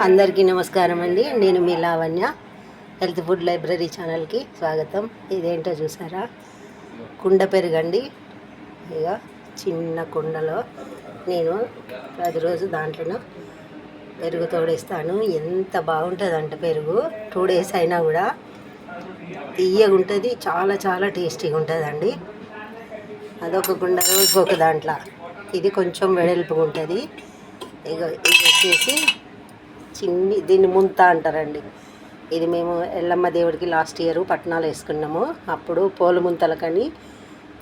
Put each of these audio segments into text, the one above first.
అందరికీ నమస్కారం అండి. నేను మీ లావణ్య. హెల్త్ ఫుడ్ లైబ్రరీ ఛానల్కి స్వాగతం. ఇదేంటో చూసారా, కుండ పెరుగండి. ఇక చిన్న కుండలో నేను ప్రతిరోజు దాంట్లో పెరుగు తోడేస్తాను. ఎంత బాగుంటుందంటే పెరుగు 2 days అయినా కూడా తీయగా ఉంటుంది. చాలా చాలా టేస్టీగా ఉంటుందండి. అదొక కుండ, రోజు ఒక దాంట్లో. ఇది కొంచెం వెడల్పుగా ఉంటుంది. ఇది వచ్చేసి దీన్ని ముంత అంటారండి. ఇది మేము ఎల్లమ్మ దేవుడికి లాస్ట్ ఇయర్ పట్నాలు వేసుకున్నాము. అప్పుడు పోలు ముంతలకని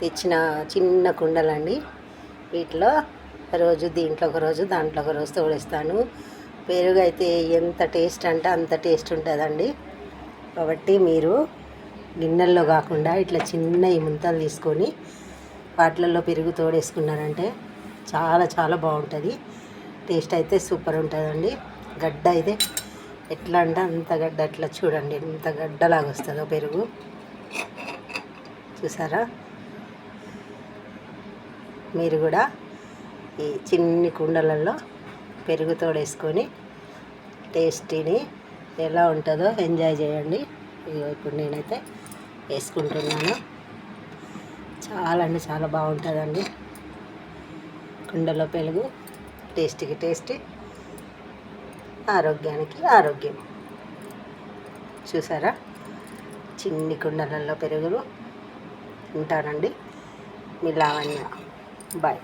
తెచ్చిన చిన్న కుండలండి. వీటిలో రోజు దీంట్లో ఒక రోజు దాంట్లో ఒక రోజు తోడేస్తాను. పెరుగు అయితే ఎంత టేస్ట్ అంటే అంత టేస్ట్ ఉంటుందండి. కాబట్టి మీరు గిన్నెల్లో కాకుండా ఇట్లా చిన్న ఈ ముంతలు తీసుకొని వాటిలలో పెరుగు తోడేసుకున్నారంటే చాలా చాలా బాగుంటుంది. టేస్ట్ అయితే సూపర్ ఉంటుందండి. గడ్డ అయితే ఎట్లా అంటే అంత గడ్డ, అట్లా చూడండి ఎంత గడ్డలాగా వస్తుందో పెరుగు. చూసారా? మీరు కూడా ఈ చిన్ని కుండలలో పెరుగు తోడేసుకొని టేస్టీని ఎలా ఉంటుందో ఎంజాయ్ చేయండి. ఇప్పుడు నేనైతే వేసుకుంటున్నాను. చాలా అంటే చాలా బాగుంటుందండి. కుండలో పెరుగు టేస్టీకి టేస్టీ, ఆరోగ్యానికి ఆరోగ్యం. చూసారా? చిన్ని కుండలలో పెరుగులు. ఉంటానండి. మీ లావణ్య. బాయ్.